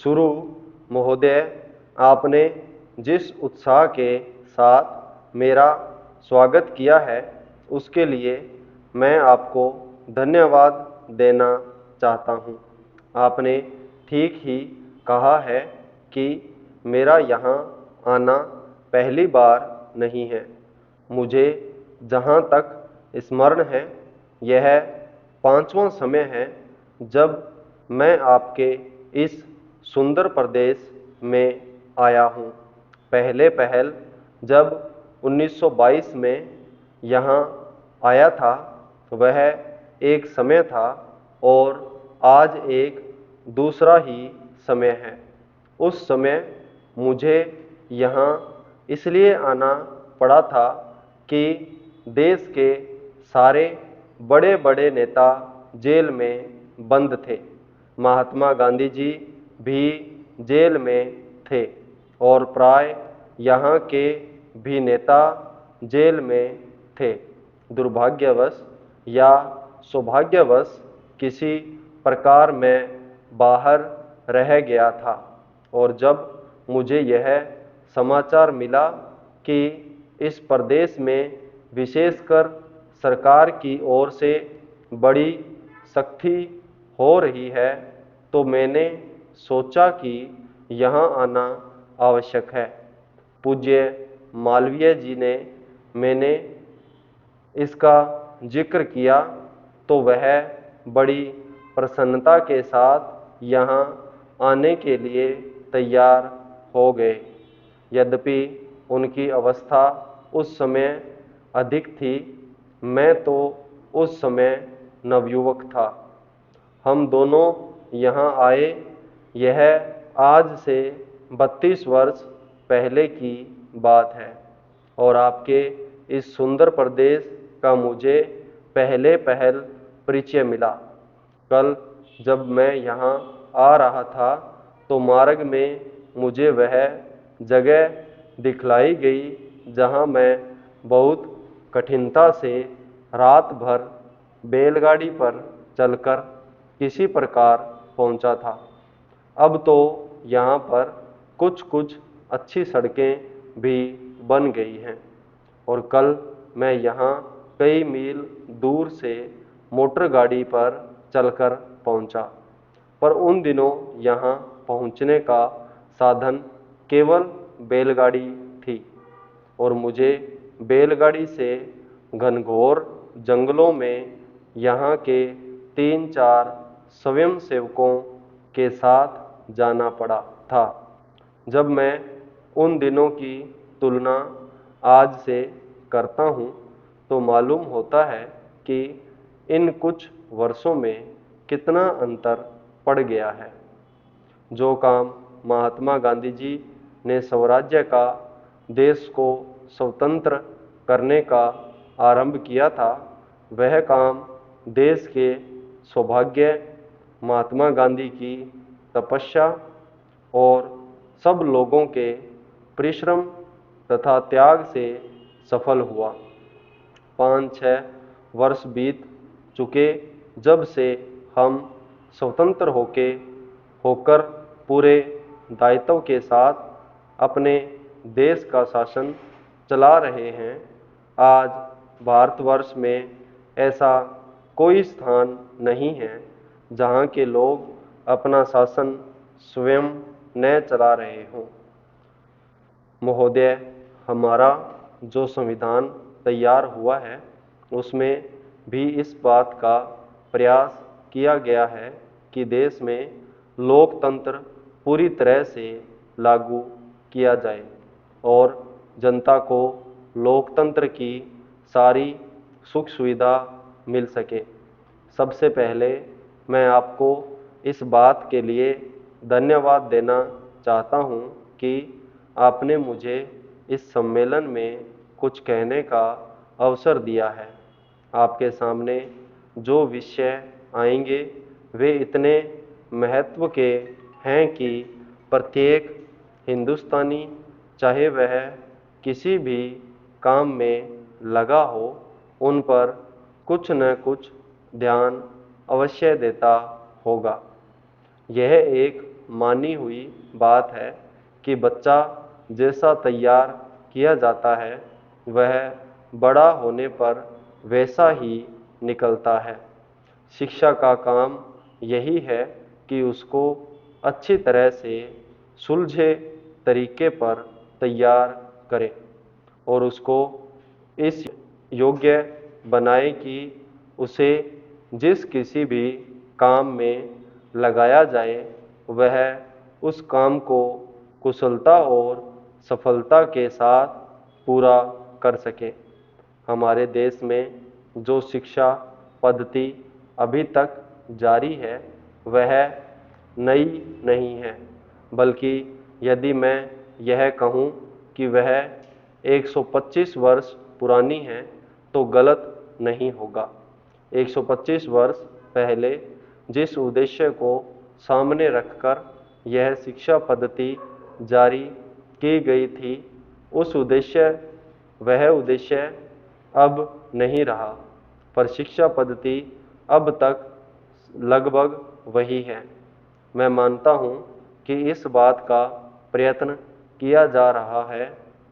शुरू महोदय, आपने जिस उत्साह के साथ मेरा स्वागत किया है उसके लिए मैं आपको धन्यवाद देना चाहता हूँ। आपने ठीक ही कहा है कि मेरा यहाँ आना पहली बार नहीं है। मुझे जहाँ तक स्मरण है यह 5वां समय है जब मैं आपके इस सुंदर प्रदेश में आया हूँ। पहले पहल जब 1922 में यहाँ आया था वह एक समय था और आज एक दूसरा ही समय है। उस समय मुझे यहाँ इसलिए आना पड़ा था कि देश के सारे बड़े बड़े नेता जेल में बंद थे। महात्मा गांधी जी भी जेल में थे और प्राय यहाँ के भी नेता जेल में थे। दुर्भाग्यवश या सौभाग्यवश किसी प्रकार मैं बाहर रह गया था और जब मुझे यह समाचार मिला कि इस प्रदेश में विशेषकर सरकार की ओर से बड़ी सख्ती हो रही है तो मैंने सोचा कि यहाँ आना आवश्यक है। पूज्य मालवीय जी ने मैंने इसका जिक्र किया तो वह बड़ी प्रसन्नता के साथ यहाँ आने के लिए तैयार हो गए। यद्यपि उनकी अवस्था उस समय अधिक थी, मैं तो उस समय नवयुवक था। हम दोनों यहाँ आए यह आज से 32 वर्ष पहले की बात है और आपके इस सुंदर प्रदेश का मुझे पहले पहल परिचय मिला। कल जब मैं यहाँ आ रहा था तो मार्ग में मुझे वह जगह दिखलाई गई जहाँ मैं बहुत कठिनता से रात भर बैलगाड़ी पर चलकर किसी प्रकार पहुँचा था। अब तो यहाँ पर कुछ कुछ अच्छी सड़कें भी बन गई हैं और कल मैं यहाँ कई मील दूर से मोटर गाड़ी पर चलकर पहुँचा। पर उन दिनों यहाँ पहुँचने का साधन केवल बैलगाड़ी थी और मुझे बैलगाड़ी से घनघोर जंगलों में यहाँ के 3-4 स्वयंसेवकों के साथ जाना पड़ा था। जब मैं उन दिनों की तुलना आज से करता हूँ तो मालूम होता है कि इन कुछ वर्षों में कितना अंतर पड़ गया है। जो काम महात्मा गांधी जी ने स्वराज्य का, देश को स्वतंत्र करने का आरंभ किया था, वह काम देश के सौभाग्य, महात्मा गांधी की तपस्या और सब लोगों के परिश्रम तथा त्याग से सफल हुआ। 5-6 वर्ष बीत चुके जब से हम स्वतंत्र होकर पूरे दायित्व के साथ अपने देश का शासन चला रहे हैं। आज भारतवर्ष में ऐसा कोई स्थान नहीं है जहाँ के लोग अपना शासन स्वयं न चला रहे हों। महोदय, हमारा जो संविधान तैयार हुआ है उसमें भी इस बात का प्रयास किया गया है कि देश में लोकतंत्र पूरी तरह से लागू किया जाए और जनता को लोकतंत्र की सारी सुख सुविधा मिल सके। सबसे पहले मैं आपको इस बात के लिए धन्यवाद देना चाहता हूँ कि आपने मुझे इस सम्मेलन में कुछ कहने का अवसर दिया है। आपके सामने जो विषय आएंगे वे इतने महत्व के हैं कि प्रत्येक हिंदुस्तानी, चाहे वह किसी भी काम में लगा हो, उन पर कुछ न कुछ ध्यान अवश्य देता होगा। यह एक मानी हुई बात है कि बच्चा जैसा तैयार किया जाता है वह बड़ा होने पर वैसा ही निकलता है। शिक्षा का काम यही है कि उसको अच्छी तरह से सुलझे तरीके पर तैयार करें और उसको इस योग्य बनाए कि उसे जिस किसी भी काम में लगाया जाए वह उस काम को कुशलता और सफलता के साथ पूरा कर सके। हमारे देश में जो शिक्षा पद्धति अभी तक जारी है वह नई नहीं है, बल्कि यदि मैं यह कहूँ कि वह 125 वर्ष पुरानी है तो गलत नहीं होगा। 125 वर्ष पहले जिस उद्देश्य को सामने रखकर यह शिक्षा पद्धति जारी की गई थी उस उद्देश्य वह उद्देश्य अब नहीं रहा, पर शिक्षा पद्धति अब तक लगभग वही है। मैं मानता हूँ कि इस बात का प्रयत्न किया जा रहा है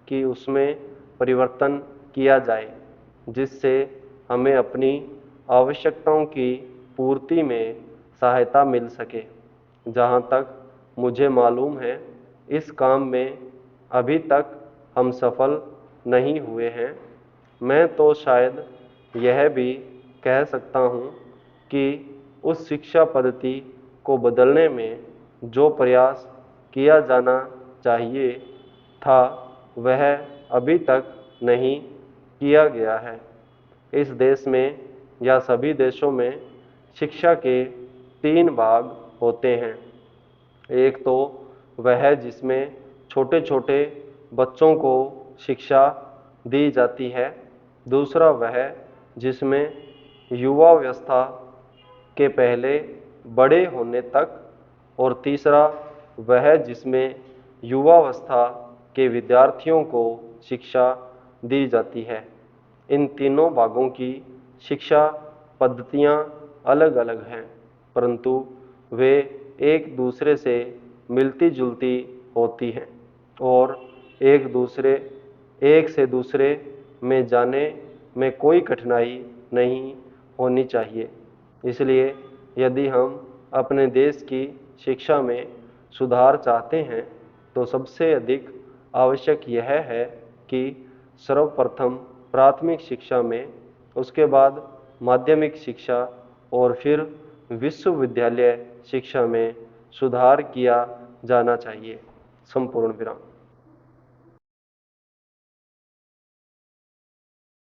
कि उसमें परिवर्तन किया जाए जिससे हमें अपनी आवश्यकताओं की पूर्ति में सहायता मिल सके। जहाँ तक मुझे मालूम है इस काम में अभी तक हम सफल नहीं हुए हैं। मैं तो शायद यह भी कह सकता हूँ कि उस शिक्षा पद्धति को बदलने में जो प्रयास किया जाना चाहिए था वह अभी तक नहीं किया गया है। इस देश में या सभी देशों में शिक्षा के 3 भाग होते हैं। एक तो वह जिसमें छोटे छोटे बच्चों को शिक्षा दी जाती है, दूसरा वह जिसमें युवावस्था के पहले बड़े होने तक, और तीसरा वह जिसमें युवावस्था के विद्यार्थियों को शिक्षा दी जाती है। इन तीनों भागों की शिक्षा पद्धतियाँ अलग अलग हैं, परंतु वे एक दूसरे से मिलती जुलती होती हैं और एक से दूसरे में जाने में कोई कठिनाई नहीं होनी चाहिए। इसलिए यदि हम अपने देश की शिक्षा में सुधार चाहते हैं तो सबसे अधिक आवश्यक यह है कि सर्वप्रथम प्राथमिक शिक्षा में, उसके बाद माध्यमिक शिक्षा और फिर विश्वविद्यालय शिक्षा में सुधार किया जाना चाहिए। संपूर्ण विराम।